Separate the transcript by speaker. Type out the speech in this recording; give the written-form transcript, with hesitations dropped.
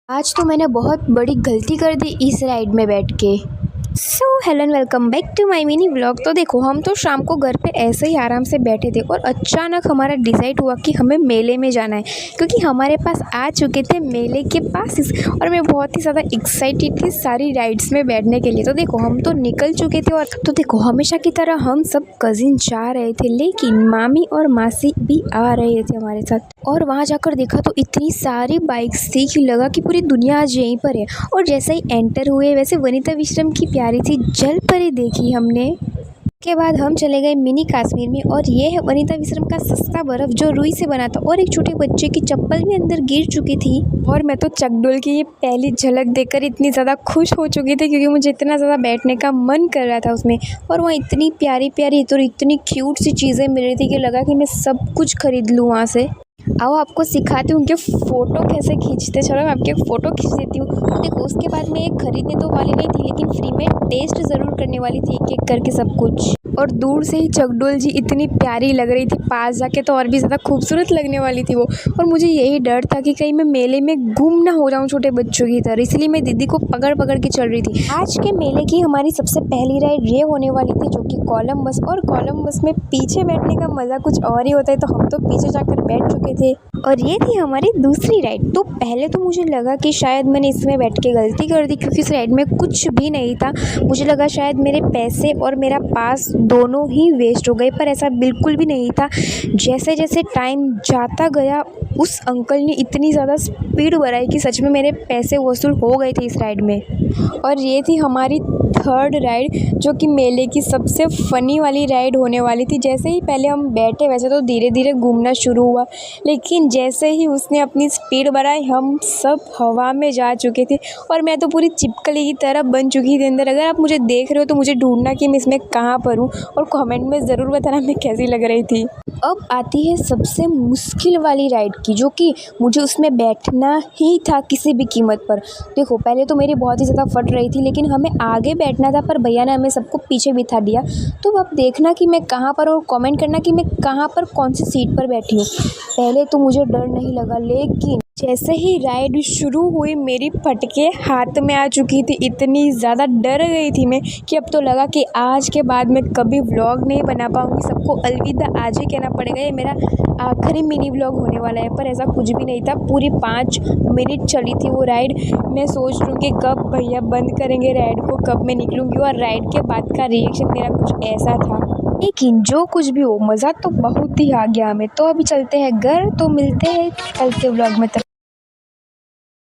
Speaker 1: आज तो मैंने बहुत बड़ी गलती कर दी इस राइड में बैठ के। So hello and welcome back to my mini vlog. तो देखो, हम तो शाम को घर पे ऐसे ही आराम से बैठे थे और अचानक हमारा डिसाइड हुआ कि हमें मेले में जाना है, क्योंकि हमारे पास आ चुके थे मेले के पास और मैं बहुत ही ज़्यादा एक्साइटेड थी सारी राइड्स में बैठने के लिए। तो देखो, हम तो निकल चुके थे और तो देखो, हमेशा की तरह हम सब कजिन जा रहे थे, लेकिन मामी और मासी भी आ रहे थे हमारे साथ। और वहाँ जाकर देखा तो इतनी सारी बाइक्स थी कि लगा कि पूरी दुनिया आज यहीं पर है। और जैसे ही एंटर हुए वैसे वनिता विश्रम की प्यारी सी जल परी देखी हमने। के बाद हम चले गए मिनी कश्मीर में, और ये है वनिता विश्रम का सस्ता बर्फ जो रुई से बना था, और एक छोटे बच्चे की चप्पल भी अंदर गिर चुकी थी। और मैं तो चकडोल की ये पहली झलक देखकर इतनी ज़्यादा खुश हो चुकी थी, क्योंकि मुझे इतना ज़्यादा बैठने का मन कर रहा था उसमें। और वहाँ इतनी प्यारी प्यारी तो इतनी क्यूट सी चीज़ें मिल रही थी कि लगा कि मैं सब कुछ खरीद लूँ वहाँ से। आओ आपको सिखाती हूँ उनके फ़ोटो कैसे खींचते। चलो मैं आपके फ़ोटो खींच देती हूँ। देखो, उसके बाद मैं एक खरीदने तो वाली नहीं थी, लेकिन फ्री में टेस्ट ज़रूर करने वाली थी एक एक करके सब कुछ। और दूर से ही चकडोल जी इतनी प्यारी लग रही थी, पास जाके तो और भी ज़्यादा खूबसूरत लगने वाली थी वो। और मुझे यही डर था कि कहीं मैं मेले में गुम ना हो जाऊँ छोटे बच्चों की तरह, इसलिए मैं दीदी को पकड़ पकड़ के चल रही थी। आज के मेले की हमारी सबसे पहली राइड ये होने वाली थी, जो कि कोलंबस। और कोलंबस में पीछे बैठने का मज़ा कुछ और ही होता है, तो हम तो पीछे जाकर बैठ चुके थे। और ये थी हमारी दूसरी राइड। तो पहले तो मुझे लगा कि शायद मैंने इसमें बैठ के गलती कर दी, क्योंकि इस राइड में कुछ भी नहीं था। मुझे लगा शायद मेरे पैसे और मेरा पास दोनों ही वेस्ट हो गए, पर ऐसा बिल्कुल भी नहीं था। जैसे जैसे टाइम जाता गया, उस अंकल ने इतनी ज़्यादा स्पीड बढ़ाई कि सच में मेरे पैसे वसूल हो गए थे इस राइड में। और ये थी हमारी थर्ड राइड, जो कि मेले की सबसे फ़नी वाली राइड होने वाली थी। जैसे ही पहले हम बैठे, वैसे तो धीरे धीरे घूमना शुरू हुआ, लेकिन जैसे ही उसने अपनी स्पीड बढ़ाई, हम सब हवा में जा चुके थे। और मैं तो पूरी चिपकली की तरह बन चुकी थी अंदर। अगर आप मुझे देख रहे हो तो मुझे ढूंढना कि मैं इसमें कहाँ पर हूँ, और कमेंट में ज़रूर बताना मैं कैसी लग रही थी। अब आती है सबसे मुश्किल वाली राइड की, जो कि मुझे उसमें बैठना ही था किसी भी कीमत पर। देखो, पहले तो मेरी बहुत ही ज़्यादा फट रही थी, लेकिन हमें आगे बैठना था, पर भैया ने हमें सबको पीछे बिठा दिया। तो अब देखना कि मैं कहाँ पर, और कमेंट करना कि मैं कहाँ पर कौन सी सीट पर बैठी हूँ। पहले तो मुझे डर नहीं लगा, लेकिन जैसे ही राइड शुरू हुई मेरी फटके हाथ में आ चुकी थी। इतनी ज़्यादा डर गई थी मैं कि अब तो लगा कि आज के बाद मैं कभी व्लॉग नहीं बना पाऊँगी, सबको अलविदा आज ही कहना पड़ेगा, ये मेरा आखिरी मिनी व्लॉग होने वाला है। पर ऐसा कुछ भी नहीं था, पूरी 5 मिनट चली थी वो राइड। मैं सोच रही हूँ कि कब भैया बंद करेंगे राइड को, कब मैं निकलूँगी। और राइड के बाद का रिएक्शन मेरा कुछ ऐसा था, लेकिन जो कुछ भी हो, मज़ा तो बहुत ही आ गया हमें। तो अभी चलते हैं घर, तो मिलते हैं कल के व्लॉग में।